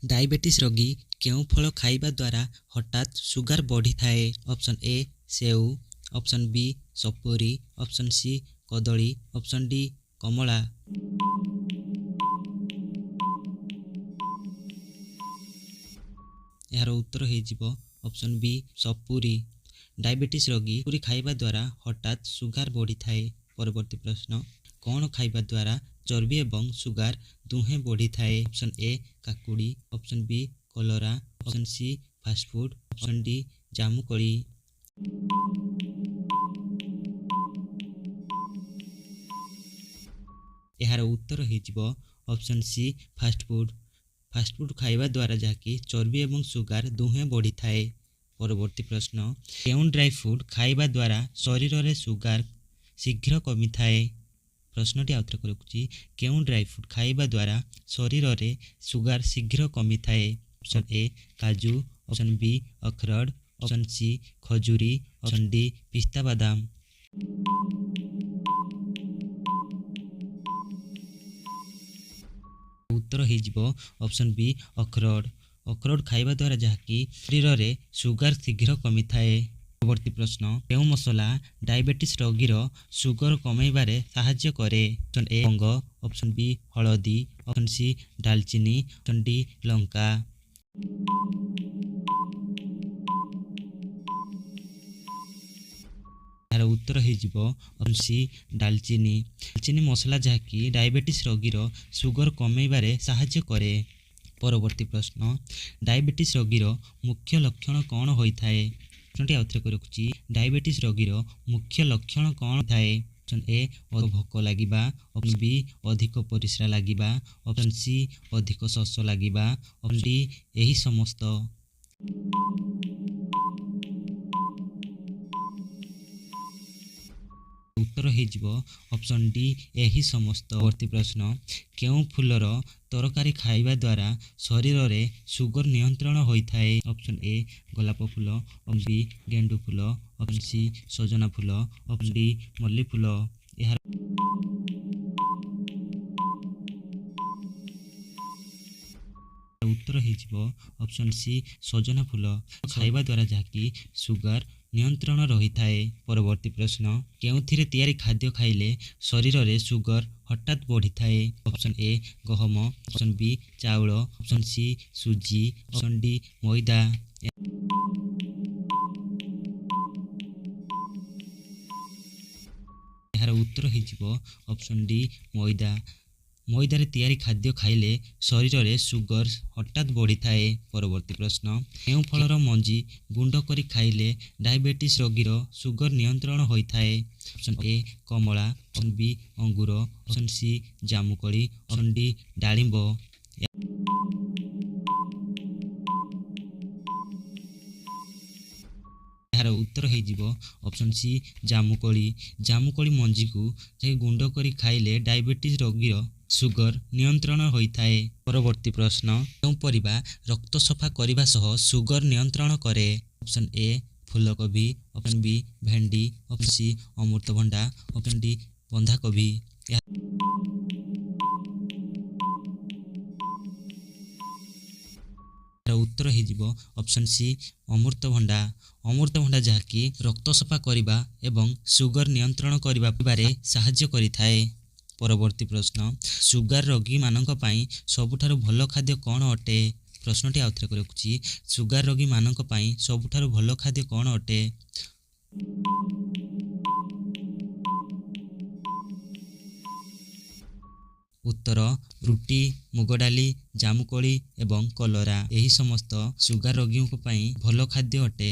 Diabetes रोगी केउं फल खाइबा द्वारा हठात सुगार बढ़िथाए। ऑप्शन ए सेउ, ऑप्शन बी सपुरी, ऑप्शन सी कदली, ऑप्शन डी कमला। यार उत्तर हो ऑप्शन बी सपुरी। डायबिटीज रोगी सपुरी खाइबा द्वारा हठात सुगार बढ़िथाए। परवर्ती प्रश्न, कौन खाइबा द्वारा चर्बी एवं सुगार दुहें बढ़िथाए। ऑप्शन ए काकुड़ी, ऑप्शन बी कलरा, option C fast food, option D जामुकोली। यार उत्तर हो ऑप्शन सी फास्टफुड। फास्टफुड खाइबा द्वारा जहाँकि चर्बी एवं सुगार दुहें बढ़िथाए। परवर्ती प्रश्न, केउं ड्राई फ्रूट खाइबा द्वारा शरीर में सुगार शीघ्र कमी थाए। प्रश्नटी आउथरे रखुछि, केउं ड्राई फ्रूट खाइबा द्वारा शरीर में सुगार शीघ्र कमी थाए। ऑप्शन ए काजू, ऑप्शन बी अखरोट, ऑप्शन सी खजूरी, ऑप्शन डी पिस्ता बादाम। उत्तर हो ऑप्शन बी अखरोट। अखरोट खाइबा द्वारा जहाँकि शरीर में सुगार शीघ्र कमी थाए। परवर्ती प्रश्न, केउं मसला डायबिटीज रोगीर सुगर कमाइबारे साहाय्य करे। ऑप्शन ए लवंग, ऑप्शन बी हलदी, ऑप्शन सी दालचीनी, ऑप्शन डी लंका। यार उत्तर हो ऑप्शन सी दालचीनी। दालचीनी मसला जहाँकि डायबिटीज रोगीर सुगर कमाइबारे साहाय्य करे। परवर्ती प्रश्न, डायबिटीज रोगीर मुख्य लक्षण कौन होइथाए। प्रश्नटी आउथरे रखुछि, डायबिटीज रोगीर मुख्य लक्षण कौन थाए। ऑप्शन ए भोक लागिबा, ऑप्शन बी अधिक परिस्रा लागिबा, ऑप्शन सी अधिक शोष लागिबा, ऑप्शन डी एही समस्त। उत्तर हो ऑप्शन डी एही समस्त। वर्ती प्रश्न, केउं फूलर तरकारी खाइबा द्वारा शरीर में सुगर नियंत्रण होइथाए। ऑप्शन ए गोलाप फूल, ऑप्शन बी गेंडू फूल, ऑप्शन सी सजना फूल, ऑप्शन डी मल्ली फूल। यार उत्तर हो ऑप्शन सी सजना फूल खाइबा द्वारा जहाँकि सुगार नियंत्रण रही थाए। परवर्ती प्रश्न, केउथिरे तैयारी खाद्य खाइले शरीर में सुगर हठात बढ़ी थाए। ऑप्शन ए गहम, ऑप्शन बी चाउल, ऑप्शन सी सुजी, ऑप्शन डी मैदा। यार उत्तर हो ऑप्शन डी मैदा। मैदारे तैयारी खाद्य खाइले शरीर में सुगर हठात बढ़ी थाए। परवर्ती प्रश्न, केउं फलर मंजी गुंड करी खाइले डायबिटीज रोगीर सुगर नियंत्रण होइथाए। ऑप्शन ए कमला, ऑप्शन बी अंगूर, ऑप्शन सी जामुकोली, ऑप्शन डी डालिंब। यार उत्तर हो ऑप्शन सी जामुकोली। जामुकोली मंजी को गुंड करी खाइले डायबिटीज रोगीर सुगर नियंत्रण होइथाए। परवर्ती प्रश्न, केउं परिबा रक्त सफा करबा सह सुगर नियंत्रण करे। ऑप्शन ए फूलकोबी, ऑप्शन बी भेंडी, ऑप्शन सी अमृतभंडा, ऑप्शन डी बंधाकोबी। उत्तर हो ऑप्शन सी अमृतभंडा। अमृतभंडा जहाँकि रक्त सफा करबा एवं सुगर नियंत्रण करबारे साहाय्य करिथाए। परवर्ती प्रश्न, सुगार रोगी मानक पई सबुठारु भल खाद्य कौन अटे। प्रश्नटी आउथरे रखुछि, सुगार रोगी मानक पई सबुठारु भल खाद्य कौन अटे। उत्तर रुटी, मुग डाली, जामुकोली एवं कलरा। यही समस्त सुगार रोगी पई भल खाद्य अटे।